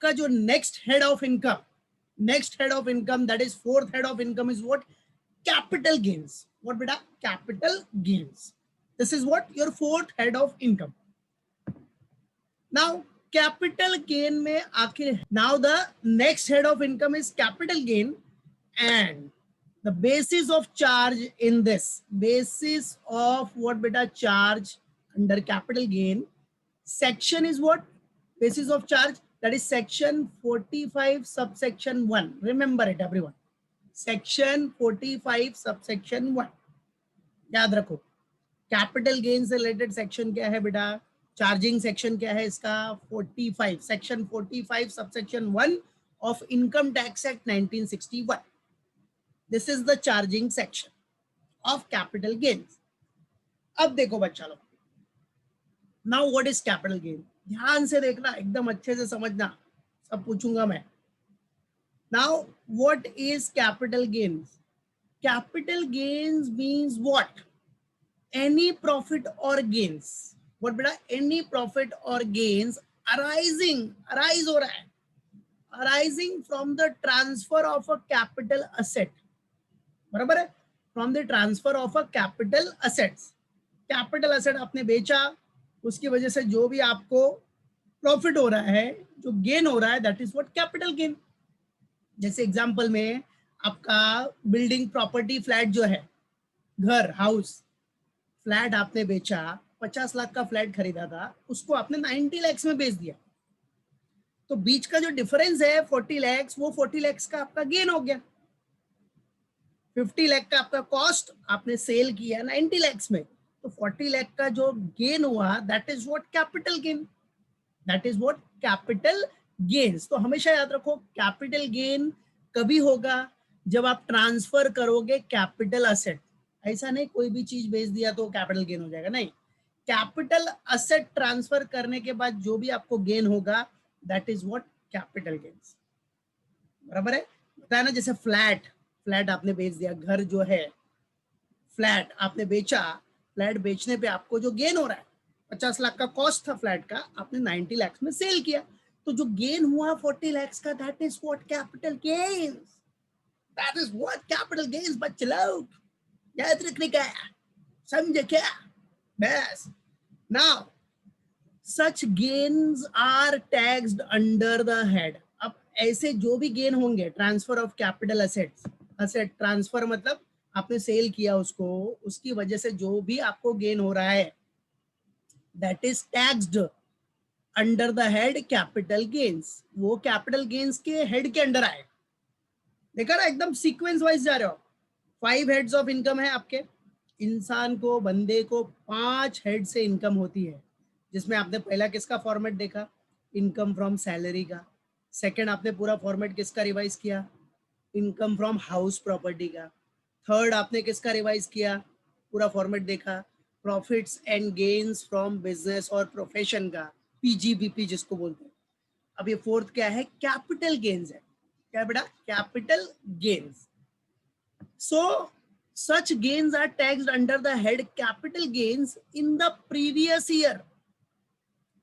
आपका जो next head of income, that is fourth head of income is what? Capital gains. What beta? Capital gains. This is what? Your fourth head of income. Now capital gain में आखिर, now the next head of income is capital gain, and the basis of charge in this, basis of what beta? Charge under capital gain section is what? Basis of charge, that is section 45 subsection 1. Remember it everyone, section 45 subsection 1 याद रखो. Capital gain से related section क्या है बेटा? Charging section क्या है इसका? 45, section 45 subsection 1 of income tax act 1961. This is the charging section of capital gains. अब देखो बच्चा लोग, now what is capital gain? ध्यान से देखना, एकदम अच्छे से समझना, सब पूछूंगा मैं. Now what is capital gains? Capital gains means what? Any profit or gains. What beta? Any profit or gains arise हो रहा है, arising from the transfer of a capital asset. बराबर है? From the transfer of a capital assets. Capital asset आपने बेचा, उसकी वजह से जो भी आपको प्रॉफिट हो रहा है, जो गेन हो रहा है, that is what capital gain. जैसे एग्जांपल में आपका बिल्डिंग प्रॉपर्टी, फ्लैट जो है, घर, हाउस, फ्लैट आपने बेचा, 50 लाख का फ्लैट खरीदा था, उसको आपने 90 लाख में बेच दिया, तो बीच का जो डिफरेंस है 40 लाख, वो 40 लाख का आपका गेन हो गया. 50 लाख का आपका कॉस्ट, आपने सेल किया 90 लाख में, तो 40 लाख का जो गेन हुआ, that is what? Capital gain. That is what? Capital gains. तो हमेशा याद रखो, कैपिटल गेन कभी होगा? जब आप ट्रांसफर करोगे कैपिटल असेट. ऐसा नहीं कोई भी चीज बेच दिया तो कैपिटल गेन हो जाएगा, नहीं. कैपिटल असेट ट्रांसफर करने के बाद जो भी आपको गेन होगा, that is what? Capital gains. बराबर है? बताया ना, जैसे फ्लैट आपने बेच दिया, घर जो है, फ्लैट आपने बेचा, फ्लैट बेचने पे आपको जो गेन हो रहा है, 50 लाख का कॉस्ट था फ्लैट का, आपने 90 लाख में सेल किया, तो जो गेन हुआ 40 लाख का, that is what? Capital gains. That is what? Capital gains. बच्चे लोग याद रखने का, समझे क्या? बस. Now such gains are taxed under the head. अब ऐसे जो भी गेन होंगे, transfer of capital assets, asset transfer मतलब आपने सेल किया उसको, उसकी वजह से जो भी आपको गेन हो रहा है, that is taxed under the head capital gains. वो कैपिटल गेन्स के हेड के अंडर आए. देखा ना, एकदम सीक्वेंस वाइज जा रहे हो. 5 हेड्स ऑफ इनकम है आपके. इंसान को, बंदे को 5 हेड से इनकम होती है, जिसमें आपने पहला किसका फॉर्मेट देखा? इनकम फ्रॉम सैलरी का. सेकंड आपने पूरा फॉर्मेट किसका रिवाइज किया? इनकम फ्रॉम हाउस प्रॉपर्टी का. थर्ड आपने किसका रिवाइज किया? पूरा फॉर्मेट देखा, profits and gains from business और प्रोफेशन का, पीजीबीपी जिसको बोलते हैं. अब ये फोर्थ क्या है? कैपिटल गेन्स है. क्या बेटा? Capital gains. So such gains are taxed under the head capital gains in the previous year.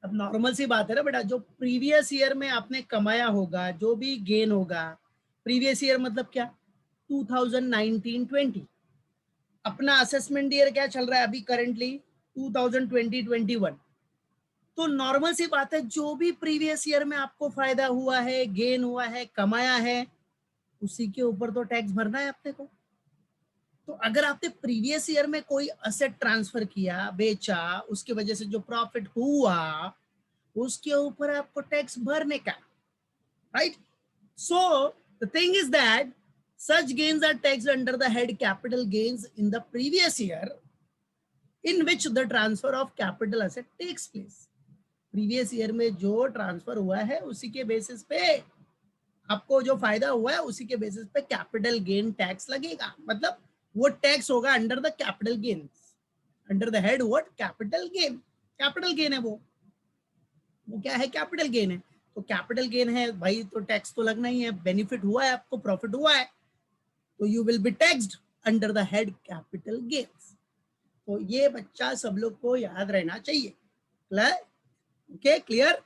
अब नॉर्मल सी बात है ना बेटा, जो प्रीवियस ईयर में आपने कमाया होगा, जो भी गेन होगा, प्रीवियस ईयर मतलब क्या? 2019-20. अपना असेसमेंट ईयर क्या चल रहा है अभी करंटली? 2020-21. तो नॉर्मल सी बात है, जो भी प्रीवियस ईयर में आपको फायदा हुआ है, गेन हुआ है, कमाया है, उसी के ऊपर तो टैक्स भरना है अपने को. तो अगर आपने प्रीवियस ईयर में कोई असेट ट्रांसफर किया, बेचा, उसकी वजह से जो प्रॉफिट हुआ, उसके ऊपर आपको टैक्स भरने का, right? So the thing is that such gains are taxed under the head capital gains in the previous year in which the transfer of capital asset takes place. Previous year में जो transfer हुआ है, उसी के basis पे आपको जो फायदा हुआ है, उसी के बेसिस पे कैपिटल गेन टैक्स लगेगा. मतलब वो टैक्स होगा under the capital gains, under the head what? Capital gain. Capital gain है वो क्या है? कैपिटल गेन है. तो कैपिटल गेन है भाई, तो टैक्स तो लगना ही है. बेनिफिट हुआ है आपको, प्रॉफिट हुआ है, तो you will be taxed under the head capital gains. तो ये बच्चा सब लोग को याद रहना चाहिए. Okay, clear?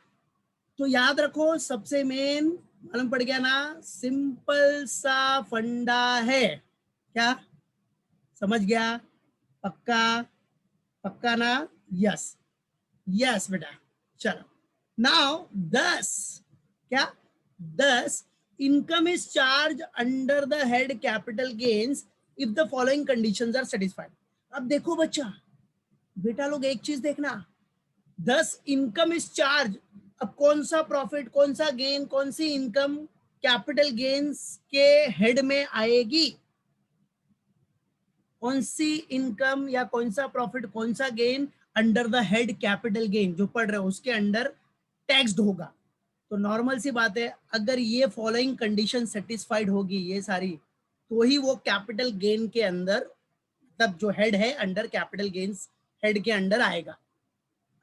तो याद रखो, सबसे मेन मालूम पड़ गया ना, सिंपल सा फंडा है क्या, समझ गया, पक्का, पक्का ना, यस, यस बेटा। चलो, नाउ 10, क्या 10, income is charge under the head capital gains if the following conditions are satisfied. अब देखो बच्चा, बेटा लोग एक चीज देखना, 10 इनकम इज चार्ज, अब कौन सा प्रॉफिट, कौन सा गेन, कौन सी इनकम कैपिटल गेन्स के हेड में आएगी, कौन सी इनकम या कौन सा प्रॉफिट, कौन सा gain under the head capital gain जो पढ़ रहे हो उसके अंडर टैक्स्ड होगा। तो नॉर्मल सी बात है, अगर ये फॉलोइंग कंडीशन सेटिस्फाइड होगी ये सारी, तो ही वो कैपिटल गेन के अंदर, तब जो हेड है अंडर कैपिटल गेन्स हेड के अंडर आएगा,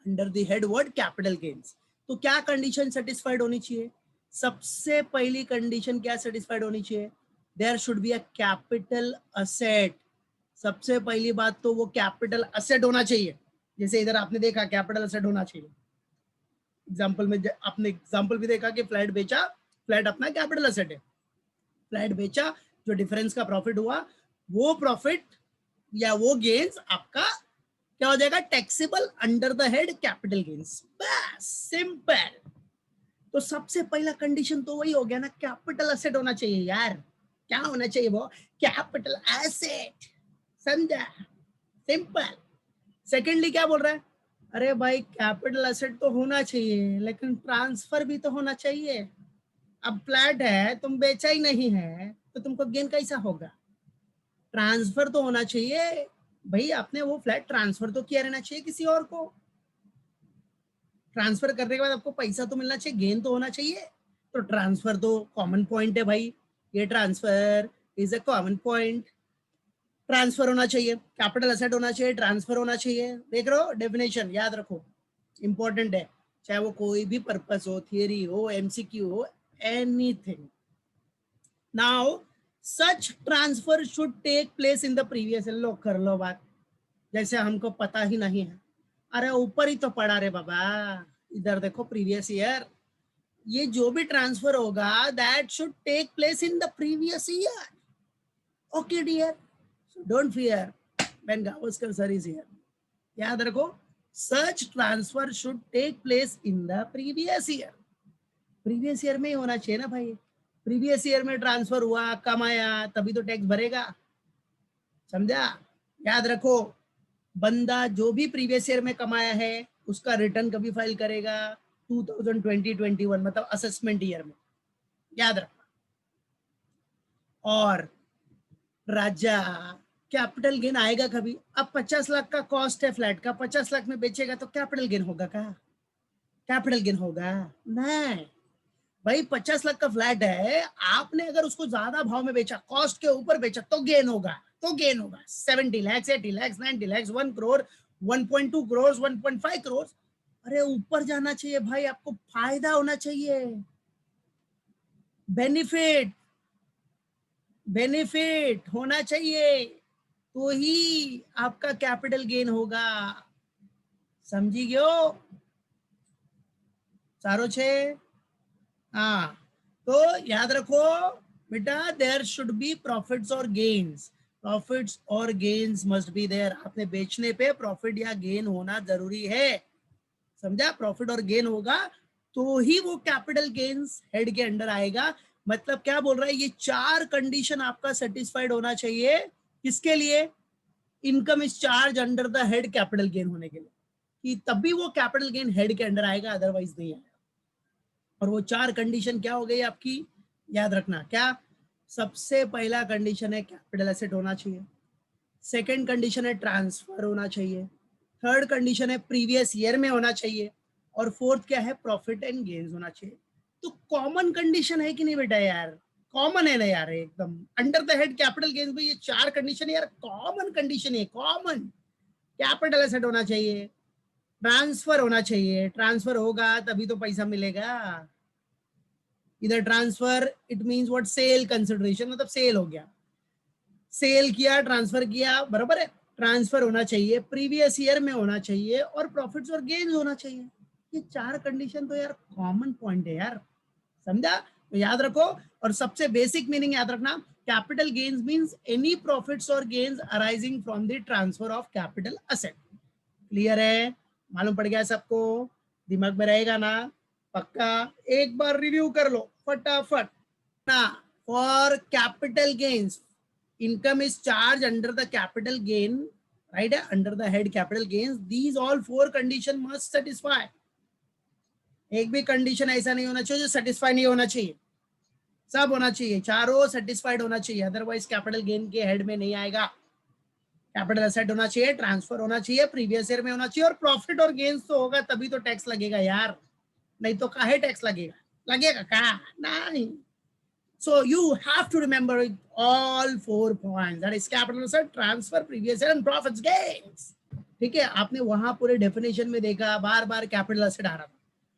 under the head word capital gains. तो क्या कंडीशन सेटिस्फाइड होनी चाहिए, सबसे पहली कंडीशन क्या सेटिस्फाइड होनी चाहिए, there should be a capital asset. सबसे पहली बात तो वो कैपिटल असेट होना चाहिए, जैसे इधर आपने देखा कैपिटल असेट होना चाहिए, एग्जांपल में आपने एग्जांपल भी देखा कि फ्लैट बेचा, फ्लैट अपना कैपिटल असेट है, फ्लैट बेचा, जो डिफरेंस का प्रॉफिट हुआ, वो प्रॉफिट या वो गेन्स आपका क्या हो जाएगा, taxable under the head capital gains, बस सिंपल। तो सबसे पहला कंडीशन तो वही हो गया ना, कैपिटल एसेट होना चाहिए यार, क्या होना चाहिए वो, कैपिटल एसेट, समझा, सिंपल। सेकेंडली क्या बोल रहा है, अरे भाई कैपिटल एसेट तो होना चाहिए लेकिन ट्रांसफर भी तो होना चाहिए, अब फ्लैट है तुम बेचा ही नहीं है तो तुमको गेन कैसा होगा, ट्रांसफर तो होना चाहिए भाई, आपने वो फ्लैट ट्रांसफर तो किया रहना चाहिए किसी और को, ट्रांसफर करने के बाद आपको पैसा तो मिलना चाहिए, गेन तो होना चाहिए, तो ट्रांसफर तो कॉमन पॉइंट है भाई, ये transfer is a common point, transfer होना चाहिए, कैपिटल एसेट होना चाहिए, ट्रांसफर होना चाहिए, देख रहे हो डेफिनेशन, याद रखो इंपॉर्टेंट है, चाहे वो कोई भी पर्पस हो, थियरी हो, एमसीक्यू हो, anything. Now such transfer should take place in the previous, लो कर लो बात, जैसे हमको पता ही नहीं है, अरे ऊपर ही तो पड़ा रे बाबा, इधर देखो प्रीवियस ईयर, ये जो भी ट्रांसफर होगा that should take place in the previous year, okay dear, so don't fear when Gavaskar sir is here, याद रखो such transfer should take place in the previous year, previous year में ही होना चाहिए ना भाई, प्रीवियस ईयर में ट्रांसफर हुआ, कमाया, तभी तो टैक्स भरेगा, समझा, याद रखो बंदा जो भी प्रीवियस ईयर में कमाया है उसका रिटर्न कभी फाइल करेगा, 2020-21 मतलब असेसमेंट ईयर में, याद रखना। और राजा कैपिटल गेन आएगा कभी, अब 50 लाख का कॉस्ट है फ्लैट का, 50 लाख में बेचेगा तो कैपिटल गेन होगा क्या, कैपिटल गेन होगा नहीं भाई, 50 लाख का फ्लैट है, आपने अगर उसको ज्यादा भाव में बेचा, कॉस्ट के ऊपर बेचा तो गेन होगा, तो गेन होगा 70 लाख, 80 लाख, 90 लाख, 1 करोड़, 1.2 करोड़, 1.5 करोड़, अरे ऊपर जाना चाहिए भाई, आपको फायदा होना चाहिए, बेनिफिट, बेनिफिट होना चाहिए, तो ही आपका कैपिटल गेन होगा, समझी गयो सारो छे, हाँ। तो याद रखो बेटा, देयर शुड बी प्रॉफिट्स और गेन्स, प्रॉफिट्स और गेन्स मस्ट बी देयर, आपने बेचने पे प्रॉफिट या गेन होना जरूरी है, समझा, प्रॉफिट और गेन होगा तो ही वो कैपिटल गेन्स हेड के अंडर आएगा, मतलब क्या बोल रहा है, ये चार कंडीशन आपका सेटिस्फाइड होना चाहिए, किसके लिए, income is charge under the head capital gain होने के लिए, कि तभी वो कैपिटल गेन हेड के अंडर आएगा, अदरवाइज नहीं आएगा। और वो चार कंडीशन क्या हो गई आपकी, याद रखना, क्या, सबसे पहला कंडीशन है कैपिटल एसेट होना चाहिए, सेकंड कंडीशन है ट्रांसफर होना चाहिए, थर्ड कंडीशन है प्रीवियस ईयर में होना चाहिए, और फोर्थ क्या है, प्रॉफिट एंड गेन्स होना चाहिए। तो कॉमन कंडीशन है कि नहीं बेटा यार, कॉमन है ना यार एकदम, under the head capital gains में ये चार कंडीशन यार कॉमन कंडीशन है, कॉमन, कैपिटल एसेट होना चाहिए, ट्रांसफर होना चाहिए, ट्रांसफर होगा तभी तो पैसा मिलेगा, इधर transfer it means what, sale consideration, मतलब सेल हो गया, सेल किया, ट्रांसफर किया, बराबर है, ट्रांसफर होना चाहिए, प्रीवियस ईयर में होना चाहिए, और प्रॉफिट्स और गेन्स होना चाहिए, ये चार कंडीशन तो यार कॉमन पॉइंट है यार, समझा? तो याद रखो, और सबसे बेसिक मीनिंग याद रखना, capital gains means any profits और gains arising from the transfer of capital asset. Clear है? मालूम पड़ गया सबको? दिमाग में रहेगा ना? पक्का? एक बार रिव्यू कर लो फटाफट ना। For capital gains, income is charged under the capital gain, right? Under the head capital gains, these all four condition must satisfy. एक भी कंडीशन ऐसा नहीं होना चाहिए जो सेटिस्फाई नहीं होना चाहिए, सब होना चाहिए, चारों सेटिस्फाइड होना चाहिए, अदरवाइज कैपिटल गेन के हेड में नहीं आएगा। कैपिटल एसेट होना चाहिए, ट्रांसफर होना चाहिए, प्रीवियस ईयर में होना चाहिए, और प्रॉफिट और गेन्स तो होगा तभी तो टैक्स लगेगा यार, नहीं तो काहे टैक्स लगेगा? लगेगा का नहीं। So you have to remember all 4 points, that is capital asset, transfer, previous year and profits gains. ठीक है? आपने वहां पूरे डेफिनेशन में देखा, बार बार कैपिटल एसेट आ रहा था।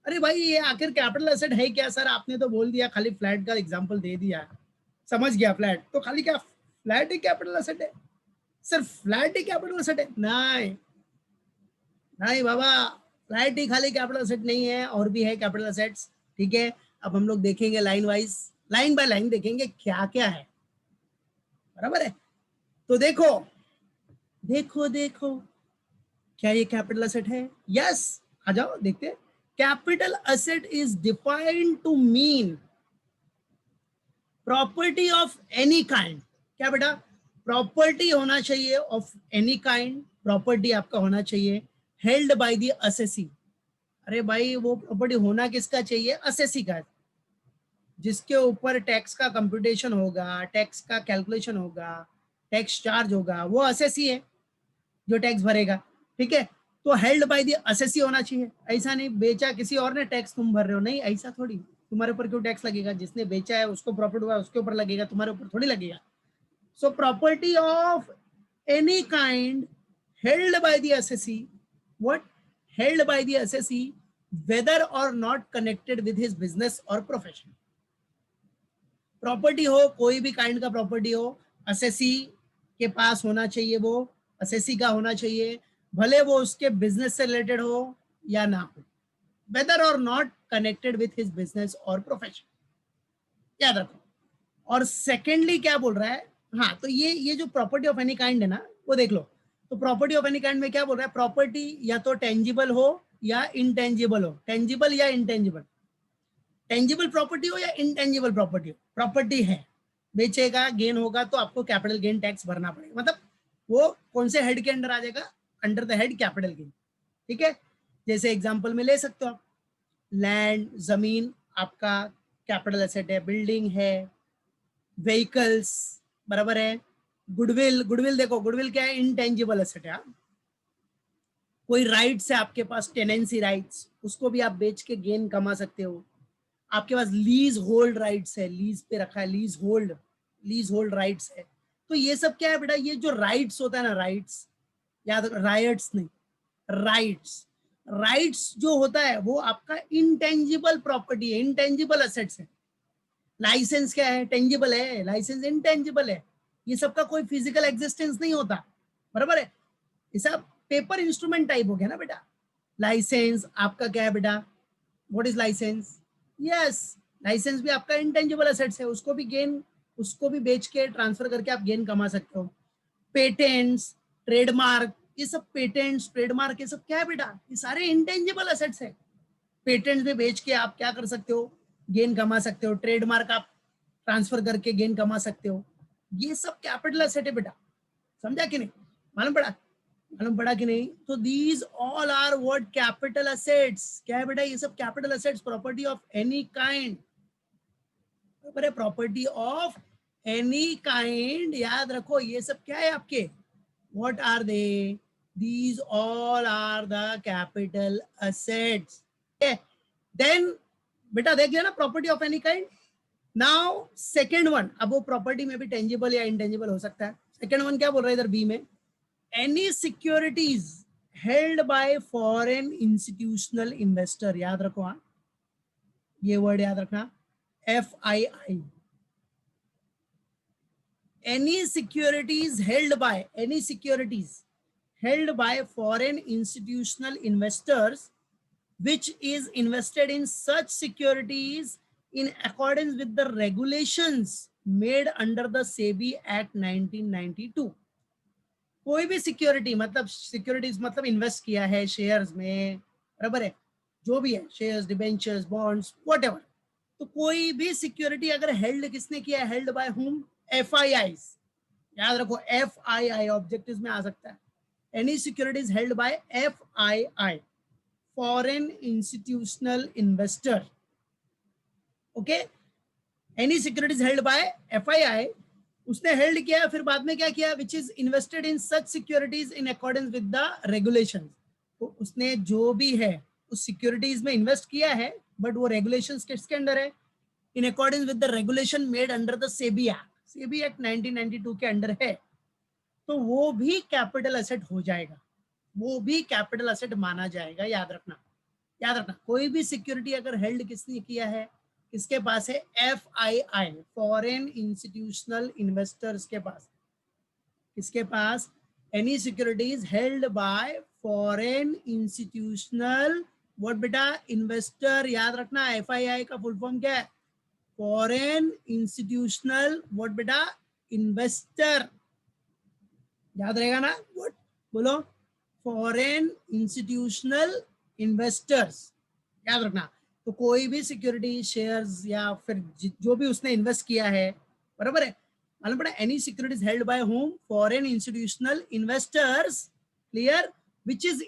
अरे भाई ये आखिर कैपिटल एसेट है क्या सर? आपने तो बोल दिया, खाली फ्लैट का एग्जांपल दे दिया, समझ गया फ्लैट तो खाली क्या फ्लैट ही कैपिटल एसेट है? सिर्फ फ्लैट ही कैपिटल एसेट है? नहीं नहीं बाबा, फ्लैट ही खाली कैपिटल एसेट नहीं है, और भी है कैपिटल एसेट्स। ठीक है? अब हम लोग देखेंगे line wise, line by line देखेंगे क्या क्या है, बराबर है? तो देखो देखो देखो, क्या ये कैपिटल एसेट है? यस, आ जाओ देखते हैं। Capital asset is defined to mean property of any kind. क्या बेटा? प्रॉपर्टी होना चाहिए ऑफ एनी काइंड, प्रॉपर्टी आपका होना चाहिए हेल्ड बाय द असेसी। अरे भाई वो प्रॉपर्टी होना किसका चाहिए? असेसी का, जिसके ऊपर टैक्स का कंप्यूटेशन होगा, टैक्स का कैलकुलेशन होगा, टैक्स चार्ज होगा, वो असेसी है जो टैक्स भरेगा। ठीक है? तो हेल्ड बाय द असेसी होना चाहिए। ऐसा नहीं बेचा किसी और ने, टैक्स तुम भर रहे हो, नहीं ऐसा थोड़ी। तुम्हारे ऊपर क्यों टैक्स लगेगा? जिसने बेचा है उसको प्रॉफिट हुआ उसके ऊपर लगेगा, तुम्हारे ऊपर थोड़ी लगेगा। So property of any kind held by the assessee, what? Held by the assessee whether or not connected with his business or profession। Property हो, कोई भी काइंड का प्रॉपर्टी हो, असेसी के पास होना चाहिए, वो असेसी का होना चाहिए, भले वो उसके बिजनेस से रिलेटेड हो या ना हो, वेदर और not connected with his business और प्रोफेशन, याद रखो। और सेकेंडली क्या बोल रहा है? हाँ, तो ये जो प्रॉपर्टी ऑफ एनी काइंड है ना, वो देख लो। तो प्रॉपर्टी ऑफ एनी काइंड में क्या बोल रहा है? प्रॉपर्टी या तो टेंजिबल हो या इंटेंजिबल हो। टेंजिबल या इंटेंजिबल? टेंजिबल प्रॉपर्टी हो या इंटेंजिबल प्रॉपर्टी हो, प्रॉपर्टी है, बेचेगा, गेन होगा तो आपको कैपिटल गेन टैक्स भरना पड़ेगा। मतलब वो कौन से हेड के अंडर आ जाएगा? Under the head capital gain. ठीक है? जैसे एग्जांपल में ले सकते हो आप, लैंड, जमीन आपका कैपिटल एसेट है, बिल्डिंग है, व्हीकल्स, बराबर है, गुडविल, गुडविल देखो, गुडविल क्या है? इंटेंजिबल एसेट है। कोई राइट्स है आपके पास, टेनेंसी राइट्स, उसको भी आप बेच के गेन कमा सकते हो। आपके पास लीज होल्ड राइट्स है, लीज पे रखा है, लीज होल्ड राइट्स है। तो ये सब क्या है बेटा? ये जो राइट्स होता है ना, राइट्स, याद रखो, राइट्स नहीं, राइट्स। राइट्स जो होता है वो आपका इंटेंजिबल प्रॉपर्टी है, इंटेंजिबल असेट्स है। लाइसेंस क्या है? टेंजिबल है, लाइसेंस इंटेंजिबल है। ये सबका कोई फिजिकल एग्जिस्टेंस नहीं होता, बराबर है? ये सब पेपर इंस्ट्रूमेंट टाइप हो गया ना बेटा। लाइसेंस आपका क्या है बेटा? What is license? Yes, license भी आपका इंटेंजिबल एसेट्स है, उसको भी गेन, उसको भी बेच के ट्रांसफर करके आप गेन कमा सकते हो। पेटेंट्स, ट्रेडमार्क, ये सब पेटेंट्स, ट्रेडमार्क, ये सब क्या है बेटा? ये सारे इंटेंजिबल एसेट्स है। पेटेंट्स भी बेच के आप क्या कर सकते हो? गेन कमा सकते हो। ट्रेडमार्क आप ट्रांसफर करके गेन कमा सकते हो। ये सब कैपिटल एसेट है बेटा, समझा कि नहीं? मालूम पड़ा? मालूम पड़ा कि नहीं? तो these all are what? Capital assets. क्या है बेटा? ये सब capital assets, property of any kind, property of any kind, याद रखो। ये सब क्या है आपके? What are they? These all are the capital assets. Then बेटा देख लिया ना property of any kind. Now second one, अब वो प्रॉपर्टी में भी टेंजिबल या इंटेंजिबल हो सकता है। सेकेंड वन क्या बोल रहा है इधर बी में? Any securities held by foreign institutional investor, याद रखो, हाँ ये वर्ड याद रखना, FII। any securities held by foreign institutional investors which is invested in such securities in accordance with the regulations made under the SEBI Act 1992. कोई भी security मतलब securities मतलब इन्वेस्ट किया है शेयर्स में, बराबर है, जो भी है शेयर्स, डिबेंचर्स, बॉन्ड्स, व्हाटएवर, तो कोई भी सिक्योरिटी अगर हेल्ड किसने किया है, हेल्ड बाय हुम, एफआईआईज, याद रखो एफआईआई ऑब्जेक्टिव्स में आ सकता है, any securities held by FII, foreign institutional investor, okay, any securities held by FII, उसने हेल्ड किया, फिर बाद में क्या किया, which is invested in such securities in accordance with the regulations, तो उसने जो भी है उस सिक्योरिटीज में इन्वेस्ट किया है, बट वो रेगुलेशंस किसके अंडर है, इन accordance with the regulation made under the SEBI act, SEBI act 1992 के अंडर है, तो वो भी कैपिटल एसेट हो जाएगा, वो भी कैपिटल एसेट माना जाएगा। याद रखना, याद रखना, कोई भी सिक्योरिटी अगर हेल्ड किसने किया है, किसके पास है, एफआईआई, फॉरेन इंस्टीट्यूशनल इन्वेस्टर्स के पास, किसके पास, any securities held by foreign institutional what बेटा, इन्वेस्टर, याद रखना एफआईआई का फुल फॉर्म क्या है, फॉरेन इंस्टीट्यूशनल व्हाट बेटा, इन्वेस्टर, याद रहेगा ना, व्हाट बोलो, फॉरेन इंस्टीट्यूशनल इन्वेस्टर्स, याद रखना। तो कोई भी सिक्योरिटी शेयर्स या फिर जो भी उसने इन्वेस्ट किया है, बराबर है, मालूम पड़ा, any securities held by home, foreign institutional investors, clear, which is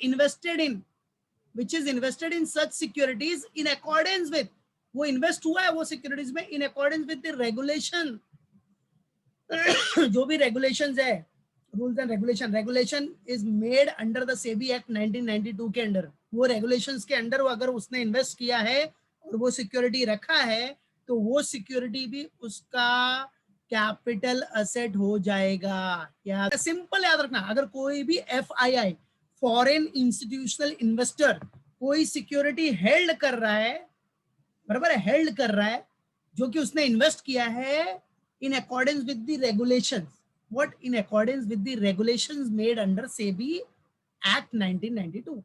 invested in such securities in accordance with, वो इन्वेस्ट हुआ है वो सिक्योरिटीज में इन अकॉर्डेंस विद द रेगुलेशन, जो भी रेगुलेशंस है, rules and regulation is made under the SEBI act 1992 के under, वो रेगुलेशंस के अंडर वो अगर उसने इन्वेस्ट किया है और वो सिक्योरिटी रखा है, तो वो सिक्योरिटी भी उसका कैपिटल असेट हो जाएगा। याद सिंपल याद रखना, अगर कोई भी एफआईआई, फॉरेन इंस्टीट्यूशनल इन्वेस्टर, कोई सिक्योरिटी हेल्ड कर रहा है, बराबर है, हेल्ड कर रहा है, जो कि उसने इन्वेस्ट किया है इन accordance with the regulations, what in accordance with the regulations made under SEBI Act 1992,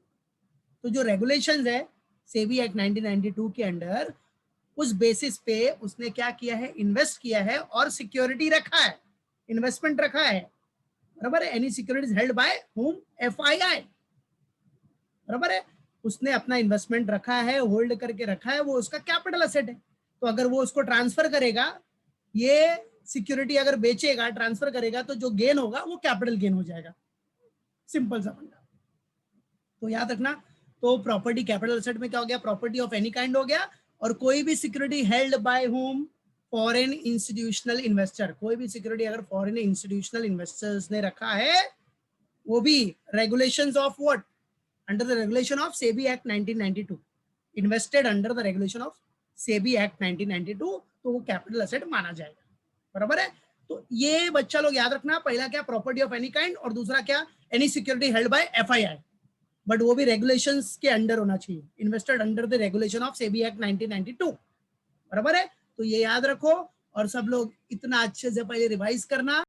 तो जो रेगुलेशंस है सेबी एक्ट 1992 के अंडर, उस बेसिस पे उसने क्या किया है, इन्वेस्ट किया है और सिक्योरिटी रखा है, इन्वेस्टमेंट रखा है, बराबर है, any securities held by home, FII, बराबर है, उसने अपना इन्वेस्टमेंट रखा है, होल्ड करके रखा है, वो उसका कैपिटल एसेट है, तो अगर वो उसको ट्रांसफर करेगा, ये सिक्योरिटी अगर बेचेगा, ट्रांसफर करेगा, तो जो गेन होगा वो कैपिटल गेन हो जाएगा, सिंपल सा फंडा। तो याद रखना, तो प्रॉपर्टी कैपिटल एसेट में क्या हो गया, प्रॉपर्टी ऑफ एनी काइंड हो गया, और कोई भी security held by home, foreign institutional investor, कोई भी सिक्योरिटी अगर फॉरेन इंस्टीट्यूशनल इन्वेस्टर्स ने रखा है, वो भी regulations of what, under the regulation of SEBI act 1992, invested under the regulation of SEBI act 1992, तो वो कैपिटल एसेट माना जाएगा, बराबर है। तो ये बच्चा लोग याद रखना, पहला क्या, प्रॉपर्टी ऑफ एनी काइंड, और दूसरा क्या, any security held by FII, but वो भी रेगुलेशंस के अंडर होना चाहिए, invested under the regulation of SEBI act 1992, बराबर है। तो ये याद रखो, और सब लोग इतना अच्छे से पहले रिवाइज करना।